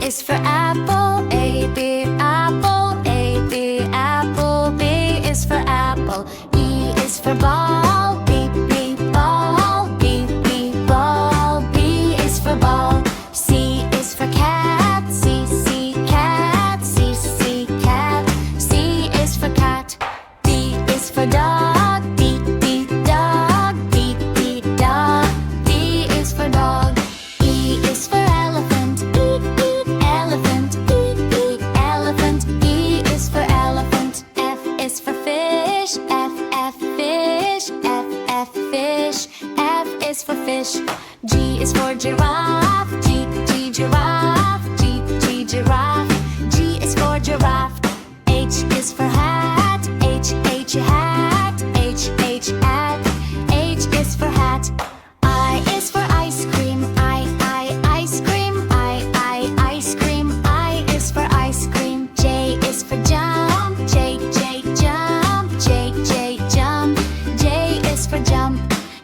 is for apple, A, B, apple, A, B, apple. B is for apple. E is for ball, B, B, ball, B, B, ball. B is for ball. C is for cat, C, C, cat, C, C, cat. C is for cat. D is for dog, D, D, dog, D, D, dog. D is for dog. E is for elephant, E, E, elephant, E, E, elephant. E is for elephant. F is for fish, F, F, fish, F, F, fish. F is for fish. G is for giraffe, G, G, giraffe, G, G, giraffe. G is for giraffe. H is for hat, H, H, hat, H, H, hat. H is for hat. I is for ice cream, I, ice cream, I, ice cream. I is for ice cream. J is for jump, J, J, jump, J, J, jump. J is for jump.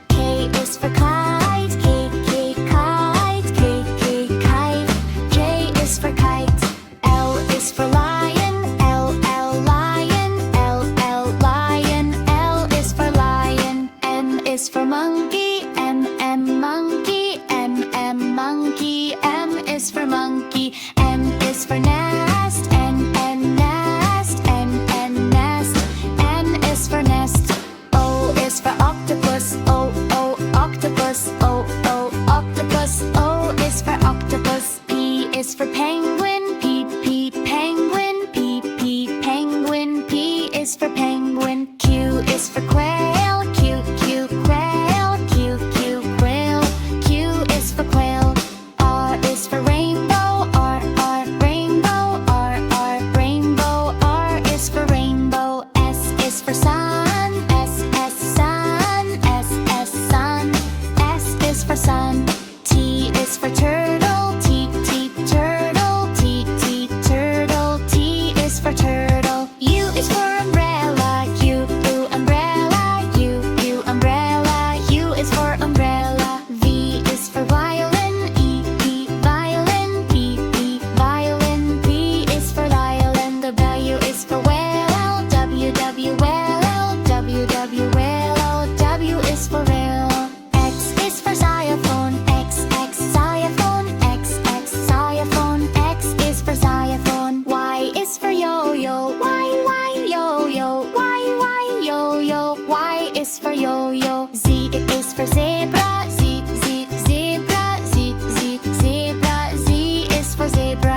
K is for kite, K, K, kite, K, K, kite. J is for kite. L is for lion, L, L, lion, L, L, lion. L is for lion. M is for monkey, M, M, monkey, M, M, monkey. M is for monkey. N is for nest, N, N, nest, N, N, nest. N is for nest. O is for octopus, O, O, octopus, O, O, octopus. O is for octopus. P is for penguin, P, P, penguin, P, P, penguin. P is for penguin. Q is for quail, Q, Q, quail, Q, Q, quail. Q is for quail. R is for rainbow, R, R, rainbow, R, R, rainbow. R is for rainbow. S is for sun, S, S, sun, S, S, sun. S is for sun. T is for turtle, T, T, turtle, T, T, turtle. T is for turtle. U is for umbrella, U, U, umbrella, U, U, umbrella. U is for umbrella. V is for violin, E, E, violin, P, P, violin. P is for violin. W is for whale, W, W, whale, W, W, whale. W is for whale. X is for xylophone, X, X, xylophone, X, X, xylophone. X is for xylophone. Y is for yo-yo, Y, Y, yo-yo, Y, Y, yo-yo. Y is for yo-yo. Z is for zebra, Z, Z, zebra, Z, Z, zebra. Z is for zebra.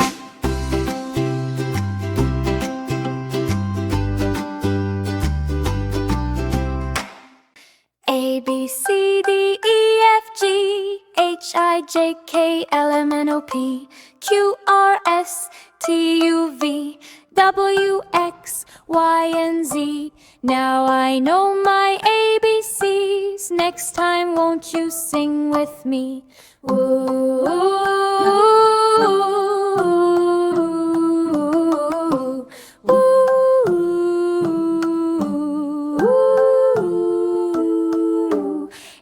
A, B, C, D, E, F, G, H, I, J, K, L, M, N, O, P, Q, R, S, T, U, V, W, X, Y, and Z. Now I know my ABCs. Next time won't you sing with me? Ooh,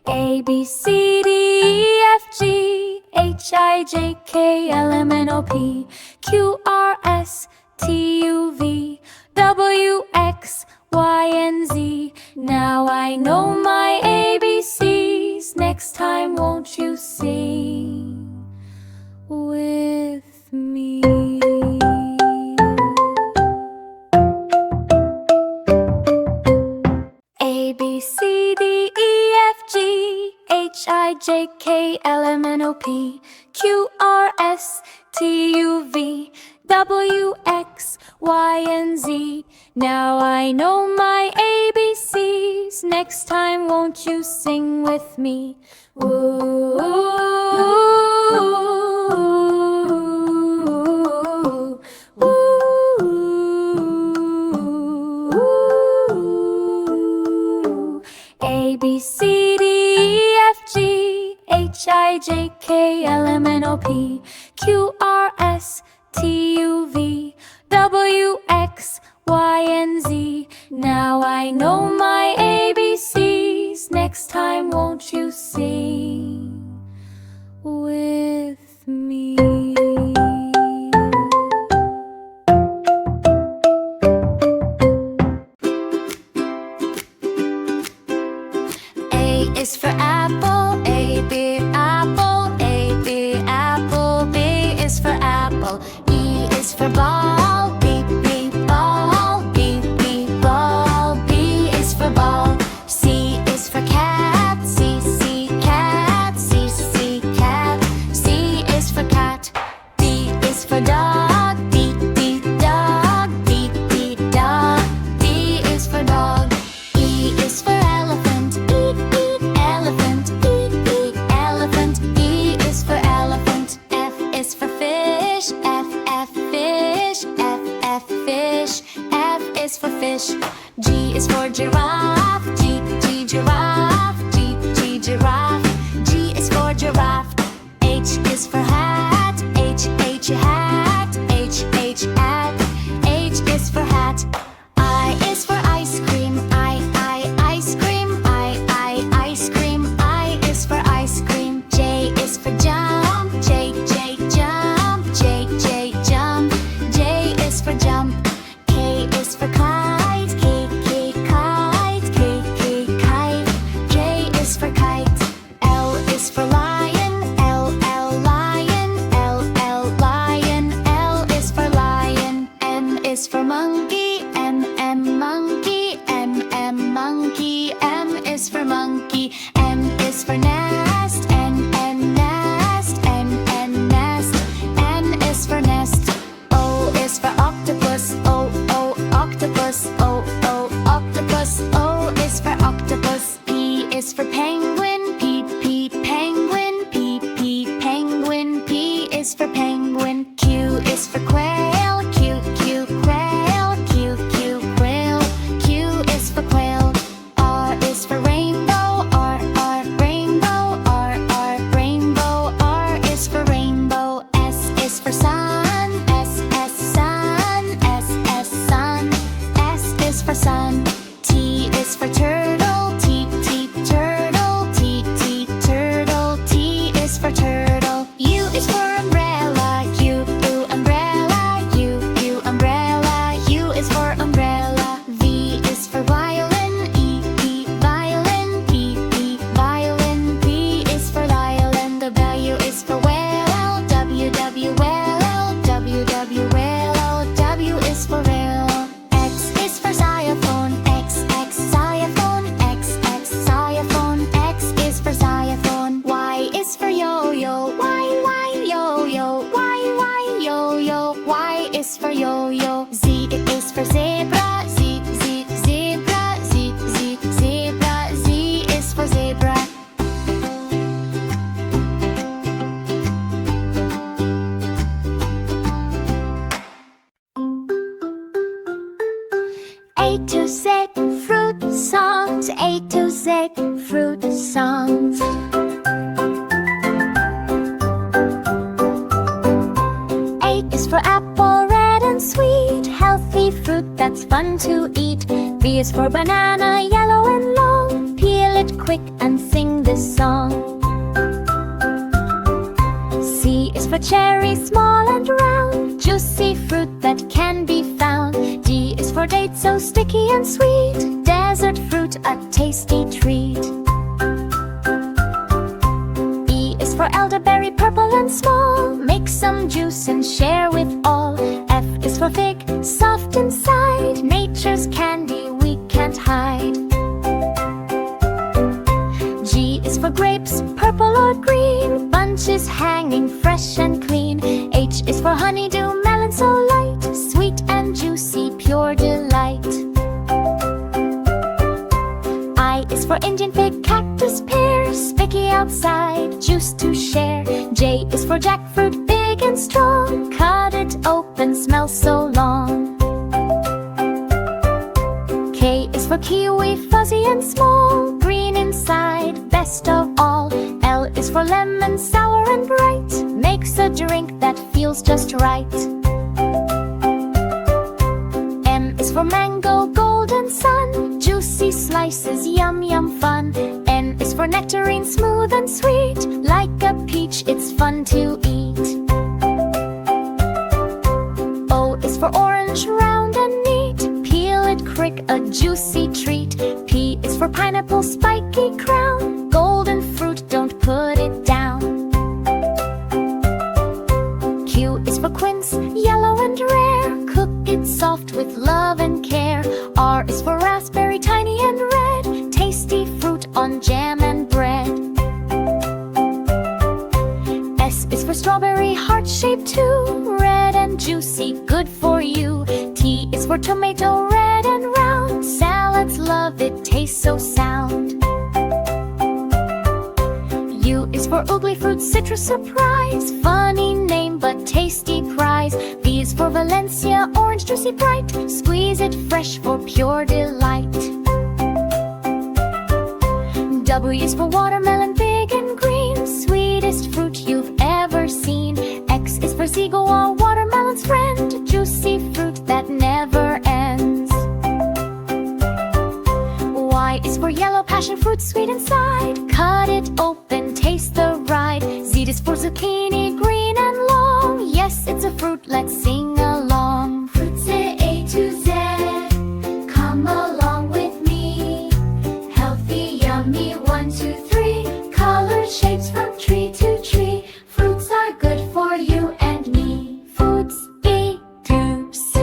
A, B, C, D, E, F, G, H, I, J, K, L, M, N, O, P, Q, R, S, T, U, V, W, X, Y, and Z. Now I know my ABCs. Next time won't you sing with me? A, B, C, D, E, F, G, H, I, J, K, L, M, N, O, P, Q, R, S, T, U, V, W, X, Y, and Z. Now I know my ABCs. Next time won't you sing with me? Ooh, A, B, C, D, E, F, G, H, I, J, K, L, M, N, O, P, Q, R, S, T, U, V, W, X, Y, and Z. Now I know my ABCs. Next time won't you sing with me? for ball. B, B, ball. B, B, ball. B is for ball. C is for cat. C, C, cat. C, C, cat. C is for cat. D is for dog. D, D, dog. D, D, dog. D is for dog. E is for elephant. E, E, elephant. E, E, elephant. E is for elephant. F is for fish. F, F, fish. F, F, fish. F is for fish. G is for giraffe. G, G, giraffe. G, G, giraffe. G is for giraffe. H is for hat. H, H, hat. H, H, hat. H is for hat. I is for ice cream. I, ice cream. I, ice cream. I is for ice cream. J is for jump. J, J, jump. J, J, jump. J is for jump. K is for kite. K, K, kite. K, K, kite. J is for kite. L is for lion. L, lion. L, lion. L is for lion. M is for monkey. M, monkey. M, monkey. M is for monkey. N is for nest. N, nest. N, nest. N is for nest. O is for octopus. O, octopus. O, octopus. O is for octopus. P is for penguin. P, penguin. P, penguin. P is for penguin. Q is for quail. Q, quail. Q, quail. Q is for quail. R is for rainbow. R, rainbow. R, rainbow. R is for rainbow. S is for sun. S, sun. S, sun. S is for sun. T is for turtle. T, turtle. T, turtle. T is for turtle. U is for umbrella. U, umbrella. U, umbrella. U is for umbrella. V is for violin. E, violin. P, violin. P is for violin. W is for whale. W, whale. W, whale. W is for whale. X is for xylophone. X, xylophone. X, xylophone. X is for xylophone. Y is for yo-yo. Y, yo-yo. Y, yo-yo. Y is for yo-yo. Z is for zebra. Z, zebra. Z, zebra. Z is for zebra. A to Z fruit songs. A to Z fruit songs. A is for apple, red and sweet, healthy fruit that's fun to eat. B is for banana, yellow and long, peel it quick and sing this song. C is for cherry, small and round, juicy fruit that can be found. D is for date, so sticky and sweet, desert fruit, a tasty treat. E is for elderberry, purple and small, make some juice and share with all. F is for fig, soft inside, nature's candy we can't hide. G is for grapes, purple or green, bunches hanging fresh and clean. H is for honeydew, melon so light, sweet and juicy, pure delight. I is for Indian fig, cactus, pear, spiky outside, juice to share. J is for jackfruit, big and strong, cut it open, smells so long. K is for kiwi, fuzzy and small, green inside, best of all. L is for lemon, sour and bright, makes a drink that feels just right. M is for mango, golden sun, juicy slices, yum yum fun. N is for nectarine, smooth and sweet, like a peach, it's fun to eat. O is for orange, round and neat, peel it quick, a juicy treat. P is for pineapple, spiky crown, golden fruit, don't put it down. Q is for quince, yellow and red, for strawberry, heart-shaped too. Red and juicy, good for you. T is for tomato, red and round. Salads love it, tastes so sound. U is for ugly fruit, citrus surprise. Funny name but tasty prize. V is for Valencia, orange juicy bright. Squeeze it fresh for pure delight. W is for watermelon, big and green. Sweetest fruit you've ever seen. X is for seagull, watermelon's friend. Juicy fruit that never ends. Y is for yellow passion fruit, sweet inside. Cut it open, taste the ride. Z is for zucchini, green and long. Yes, it's a fruit, let's sing along. Fruits A to Z, come along with me. Healthy, yummy, 1, 2, 3. Colored shapes from tree to tree. Fruits are good for you and me. Foods B to C.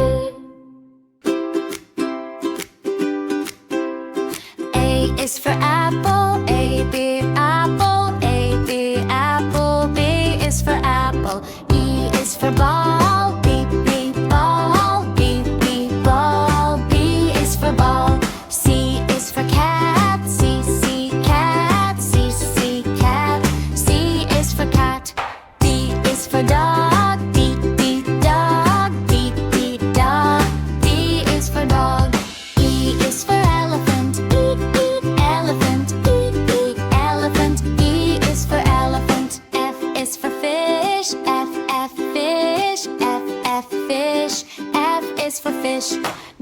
A is for apple, A, B, apple, A, B, apple. B is for apple. E is for ball, B, B, ball, B, B, ball. B is for ball. C is for cat, C, C, cat, C, C, cat. C is for cat. D is for dog, D, D, dog, D, D, dog. D is for dog. E is for elephant, E, E, elephant, E, E, elephant. E is for elephant. F is for fish, F, F, fish, F, F, fish. F is for fish.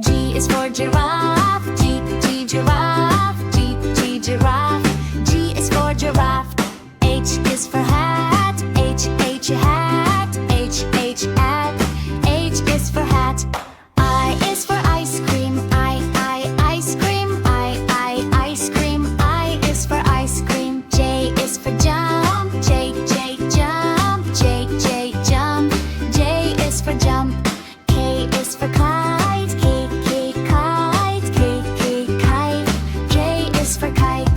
G is for giraffe, G, G, giraffe, G, G, giraffe. G is for giraffe. H is for hat, H, H, hat, H, H, hat. H is for hat. I is for ice cream, I, ice cream, I, ice cream. I is for ice cream. J is for jump, J, J, jump, J, J, jump. J is for jump. K is for kite, K, K, kite, K, K, kite. J is for kite.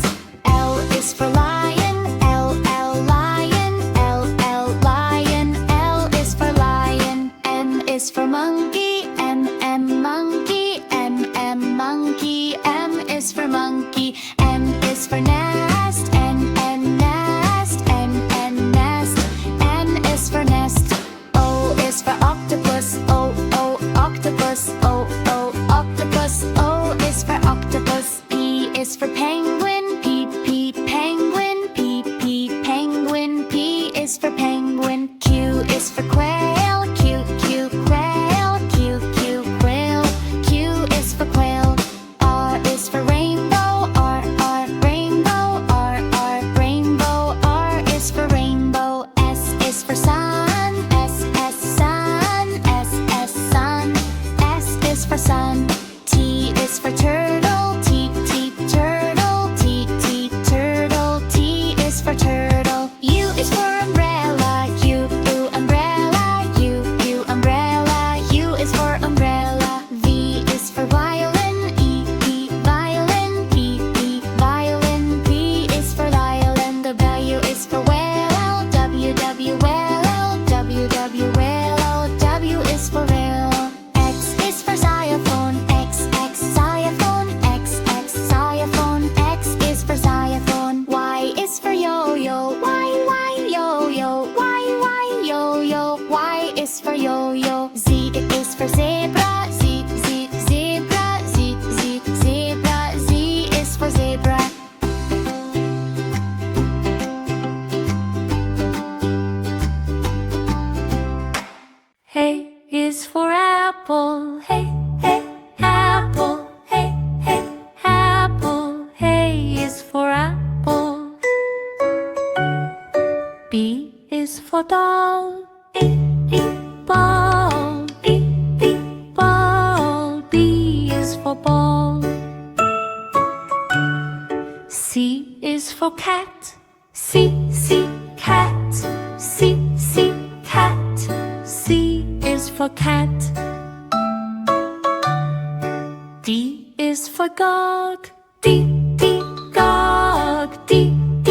L is for lion, L, L, lion, L, L, lion. L is for lion. M is for monkey, M, M, monkey, M, M, monkey. M is for monkey. N is for nest, N, N, nest, N, N, nest. N is for nest. O is for octopus, O, O, octopus, O, O, octopus. O is for octopus. P is for penguin, P, P, penguin, P, P, penguin. P is for penguin. Q is for quail, Q, Q, quail, Q, Q, quail. Q is for quail. R is for rainbow, R, R, rainbow, R, R, rainbow. R is for rainbow. S is for sun, S, S, sun, S, S, sun. S is for sun. T is for turtle, T, T, turtle, T, T, turtle. T is for turtle. U is for umbrella, U, U, umbrella, U, U, umbrella. U is for umbrella. V is for violin, E, E, violin, P, P, violin. P is for violin. W is for whale, W, W, whale, W, W, whale. W is for whale. X is for xylophone, X, X, xylophone, X, X, xylophone. X is for xylophone. Y is for yo-yo, Y, Y, yo-yo, Y, Y, yo-yo. Y is for yo-yo. Z is for zebra, Z, Z, zebra, Z, Z, zebra. Z is for zebra. Hey is for apple, hey, hey, apple, hey, hey, apple. Hey is for apple. B is for doll, E, E, ball, E, E, ball. B is for ball. C is for cat, C, C, cat, C, C, cat. C is for cat. D is for gog, D, D, gog, D, D,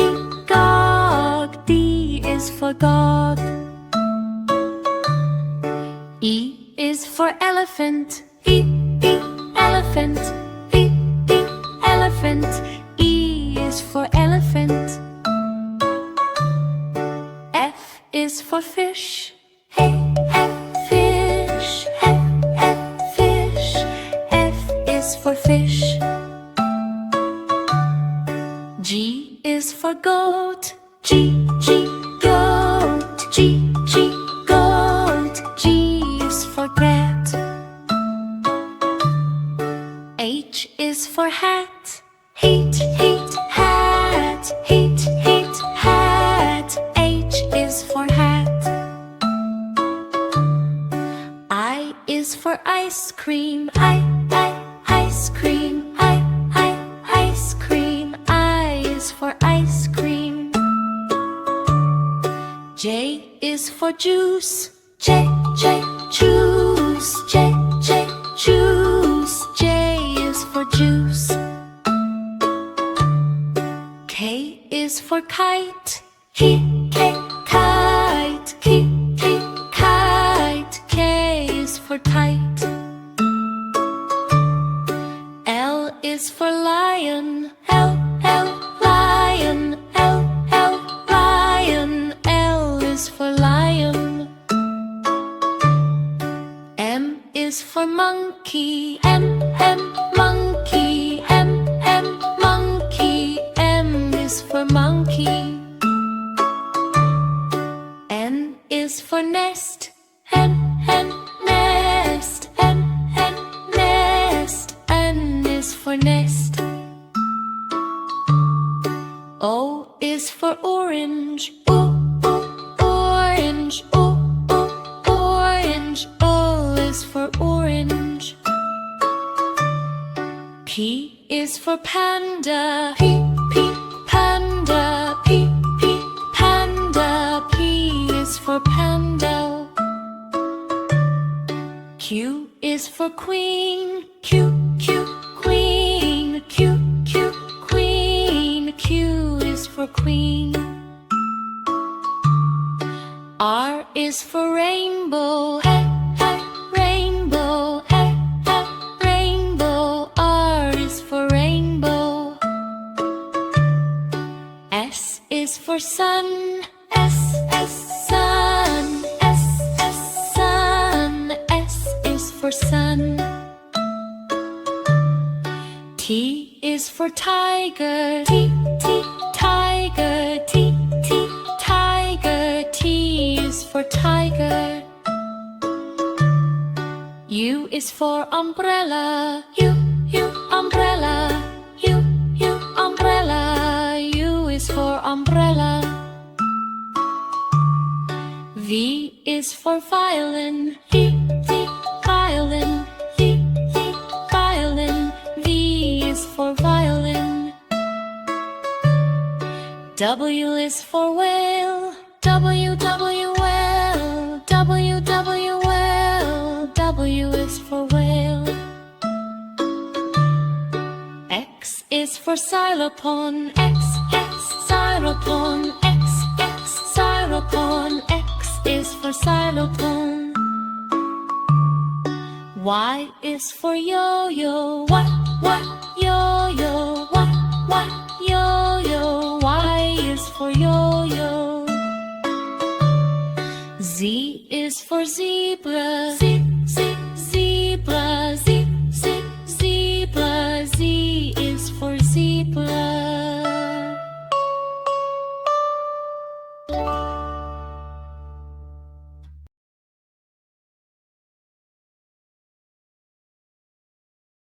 gog. D is is for God. E is for elephant. E, elephant. E, elephant. E is for elephant. F is for fish. Fish. Fish. F is for fish. G is for goat. G, goat. G, goat. G is for cat. H is for hat. Hat. Hat. H is for hat. I is for ice cream. Ice cream. Ice cream. I is for ice cream. J is for juice. J, juice. J, juice. J is for juice. K is for kite. Kite. Kite. K is for kite. L is for lion. Lion. Lion. L is for lion. M is for monkey. Monkey. Monkey. M is for monkey. N is for nest. Nest. Nest. N is for nest. O is for orange. Orange. Orange. O is for orange. P is for panda. Panda. Panda. P is for panda. Q is for queen. Queen. Queen. Q is for queen. R is for rainbow. Rainbow. Rainbow. R is for rainbow. S is for sun. Sun. Sun. S is for sun. T is for tiger. Tiger. Tiger. T is for tiger. U is for umbrella. Umbrella. Umbrella. U is for umbrella. V is for violin. Violin. Violin. V is for violin. W is for whale. Whale. Whale. W is for whale. X is for xylophone. Xylophone. Xylophone. X is for xylophone. Y is for yo-yo. What?